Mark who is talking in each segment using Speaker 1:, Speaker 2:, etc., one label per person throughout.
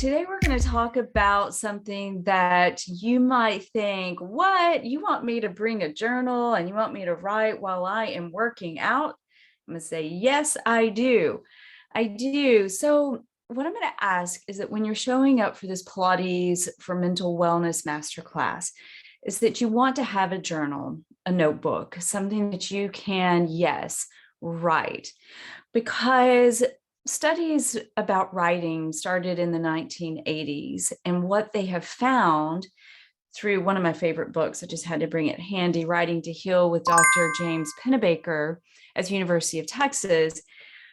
Speaker 1: today we're going to talk about something that you might think, what? You want me to bring a journal and you want me to write while I am working out? I'm going to say, yes, I do. I do. So, what I'm going to ask is that when you're showing up for this Pilates for mental wellness masterclass, is that you want to have a journal, a notebook, something that you can, yes, write. Because studies about writing started in the 1980s, and what they have found through one of my favorite books, I just had to bring it handy, Writing to Heal with Dr. James Pennebaker at University of Texas.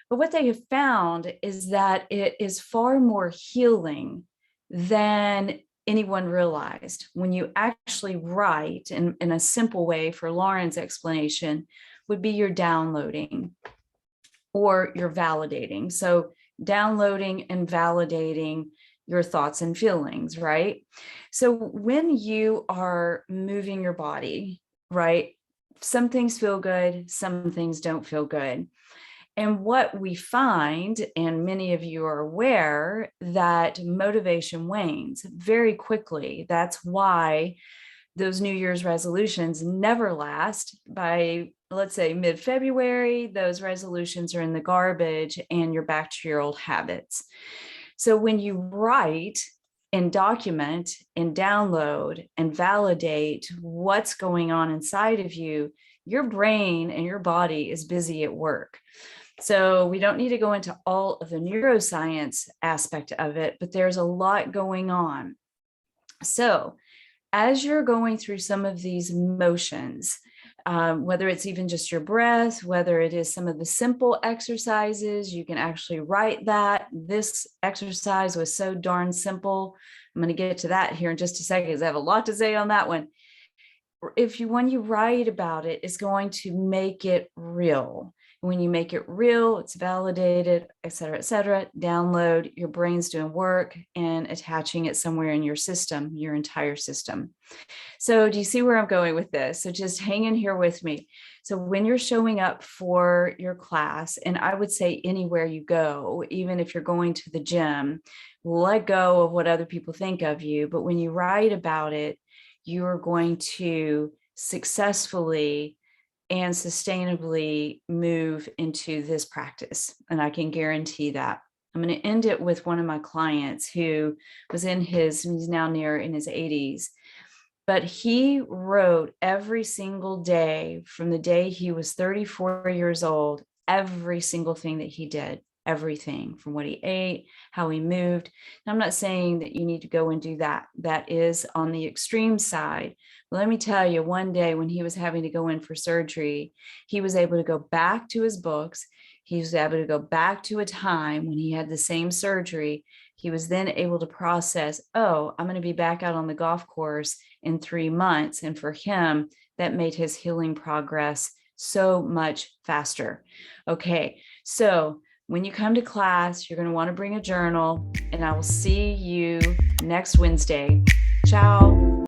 Speaker 1: But what they have found is that it is far more healing than anyone realized. When you actually write in a simple way, for Lauren's explanation, would be your downloading or you're validating. So downloading and validating your thoughts and feelings, right? So when you are moving your body, right, some things feel good, some things don't feel good. And what we find, and many of you are aware, that motivation wanes very quickly. That's why those New Year's resolutions never last. By, let's say, mid-February, those resolutions are in the garbage and you're back to your old habits. So when you write and document and download and validate what's going on inside of you, your brain and your body is busy at work. So we don't need to go into all of the neuroscience aspect of it, but there's a lot going on. So as you're going through some of these motions, whether it's even just your breath, whether it is some of the simple exercises, you can actually write that. This exercise was so darn simple. I'm going to get to that here in just a second because I have a lot to say on that one. When you write about it, it's going to make it real. When you make it real, it's validated, et cetera, download, your brain's doing work and attaching it somewhere in your system, your entire system. So do you see where I'm going with this? So just hang in here with me. So when you're showing up for your class, and I would say anywhere you go, even if you're going to the gym, let go of what other people think of you. But when you write about it, you are going to successfully and sustainably move into this practice. And I can guarantee that. I'm going to end it with one of my clients who was he's now near in his 80s, but he wrote every single day from the day he was 34 years old, every single thing that he did, everything from what he ate, how he moved. And I'm not saying that you need to go and do that. That is on the extreme side. But let me tell you, one day when he was having to go in for surgery, he was able to go back to his books. He was able to go back to a time when he had the same surgery. He was then able to process, oh, I'm going to be back out on the golf course in 3 months. And for him, that made his healing progress so much faster. Okay, so when you come to class, you're going to want to bring a journal, and I will see you next Wednesday. Ciao.